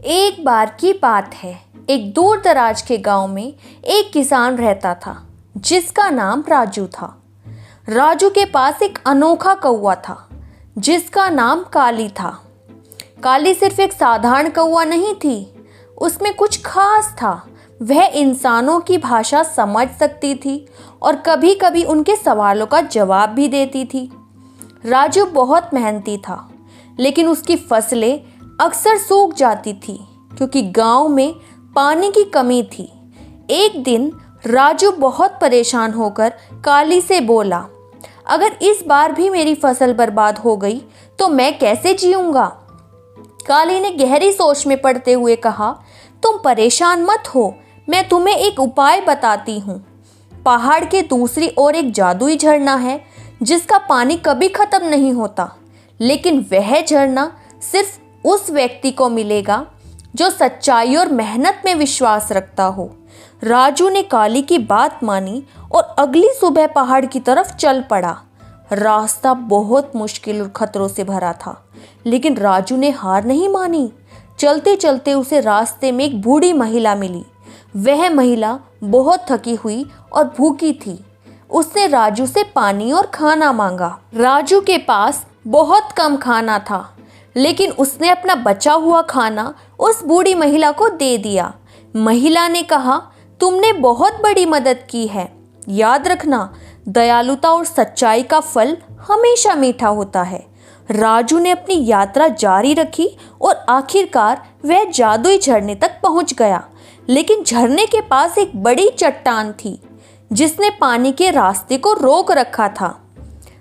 एक बार की बात है, एक दूर दराज के गांव में एक किसान रहता था जिसका नाम राजू था। राजू के पास एक अनोखा कौवा था जिसका नाम काली था। काली सिर्फ एक साधारण कौवा नहीं थी, उसमें कुछ खास था। वह इंसानों की भाषा समझ सकती थी और कभी कभी उनके सवालों का जवाब भी देती थी। राजू बहुत मेहनती था, लेकिन उसकी फसलें अक्सर सूख जाती थी क्योंकि गांव में पानी की कमी थी। एक दिन राजू बहुत परेशान होकर काली से बोला, अगर इस बार भी मेरी फसल बर्बाद हो गई तो मैं कैसे जीऊंगा। काली ने गहरी सोच में पड़ते हुए कहा, तुम परेशान मत हो, मैं तुम्हें एक उपाय बताती हूँ। पहाड़ के दूसरी ओर एक जादुई झरना है जिसका पानी कभी खत्म नहीं होता, लेकिन वह झरना सिर्फ उस व्यक्ति को मिलेगा जो सच्चाई और मेहनत में विश्वास रखता हो। राजू ने काली की बात मानी और अगली सुबह पहाड़ की तरफ चल पड़ा। रास्ता बहुत मुश्किल और खतरों से भरा था, लेकिन राजू ने हार नहीं मानी। चलते चलते उसे रास्ते में एक बूढ़ी महिला मिली। वह महिला बहुत थकी हुई और भूखी थी। उसने राजू से पानी और खाना मांगा। राजू के पास बहुत कम खाना था, लेकिन उसने अपना बचा हुआ खाना उस बूढ़ी महिला को दे दिया। महिला ने कहा, तुमने बहुत बड़ी मदद की है। याद रखना, दयालुता और सच्चाई का फल हमेशा मीठा होता है। राजू ने अपनी यात्रा जारी रखी और आखिरकार वह जादुई झरने तक पहुंच गया। लेकिन झरने के पास एक बड़ी चट्टान थी जिसने पानी के रास्ते को रोक रखा था।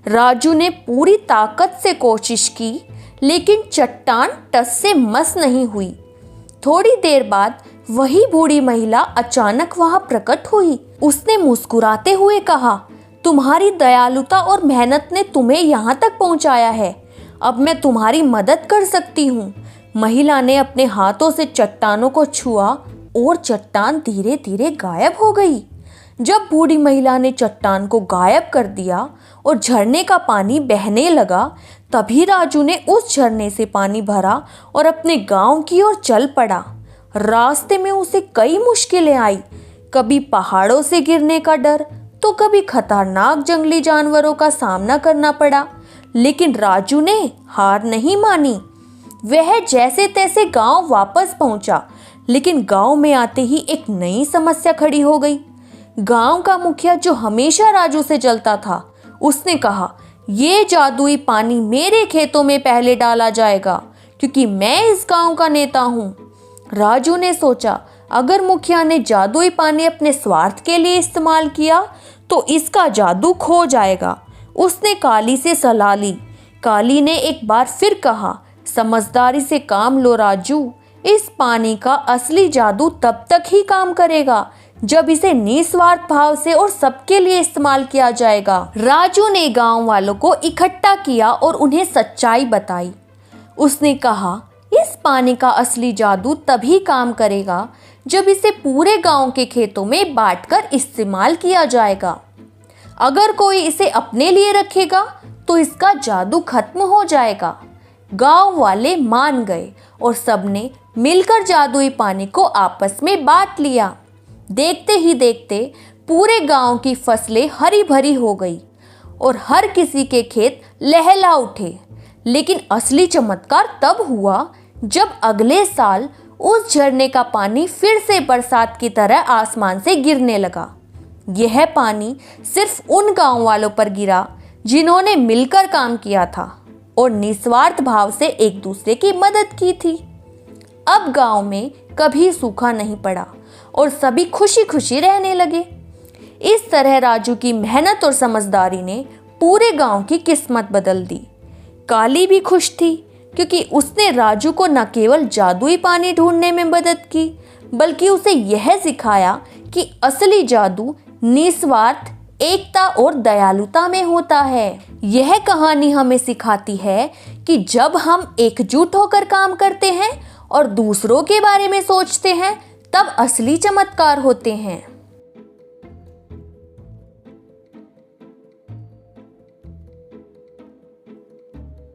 राजू ने पूरी ताकत से कोशिश की, लेकिन चट्टान टस से मस नहीं हुई। थोड़ी देर बाद वही बूढ़ी महिला अचानक वहां प्रकट हुई। उसने मुस्कुराते हुए कहा, तुम्हारी दयालुता और मेहनत ने तुम्हें यहाँ तक पहुँचाया है। अब मैं तुम्हारी मदद कर सकती हूँ। महिला ने अपने हाथों से चट्टानों को छुआ और चट्टान धीरे धीरे गायब हो गई। जब बूढ़ी महिला ने चट्टान को गायब कर दिया और झरने का पानी बहने लगा, तभी राजू ने उस झरने से पानी भरा और अपने गांव की ओर चल पड़ा। रास्ते में उसे कई मुश्किलें आई, कभी पहाड़ों से गिरने का डर, तो कभी खतरनाक जंगली जानवरों का सामना करना पड़ा। लेकिन राजू ने हार नहीं मानी। वह जैसे तैसे गांव वापस पहुंचा, लेकिन गांव में आते ही एक नई समस्या खड़ी हो गई। गांव का मुखिया, जो हमेशा राजू से जलता था, उसने कहा, ये जादुई पानी मेरे खेतों में पहले डाला जाएगा क्योंकि मैं इस गांव का नेता हूँ। राजू ने सोचा, अगर मुखिया ने जादुई पानी अपने स्वार्थ के लिए इस्तेमाल किया तो इसका जादू खो जाएगा। उसने काली से सलाह ली। काली ने एक बार फिर कहा, समझदारी से काम लो राजू, इस पानी का असली जादू तब तक ही काम करेगा जब इसे निस्वार्थ भाव से और सबके लिए इस्तेमाल किया जाएगा। राजू ने गांव वालों को इकट्ठा किया और उन्हें सच्चाई बताई। उसने कहा, इस पानी का असली जादू तभी काम करेगा जब इसे पूरे गांव के खेतों में बांटकर इस्तेमाल किया जाएगा। अगर कोई इसे अपने लिए रखेगा तो इसका जादू खत्म हो जाएगा। गांव वाले मान गए और सबने मिलकर जादुई पानी को आपस में बांट लिया। देखते ही देखते पूरे गांव की फसलें हरी भरी हो गई और हर किसी के खेत लहला उठे। लेकिन असली चमत्कार तब हुआ जब अगले साल उस झरने का पानी फिर से बरसात की तरह आसमान से गिरने लगा। यह पानी सिर्फ उन गांव वालों पर गिरा जिन्होंने मिलकर काम किया था और निस्वार्थ भाव से एक दूसरे की मदद की थी। अब गांव में कभी सूखा नहीं पड़ा और सभी खुशी खुशी रहने लगे। इस तरह राजू की मेहनत और समझदारी ने पूरे गांव की किस्मत बदल दी। काली भी खुश थी क्योंकि उसने राजू को न केवल जादुई पानी ढूंढने में मदद की, बल्कि उसे यह सिखाया कि असली जादू निस्वार्थ, एकता और दयालुता में होता है। यह कहानी हमें सिखाती है कि जब हम एकजुट होकर काम करते हैं और दूसरों के बारे में सोचते हैं, तब असली चमत्कार होते हैं।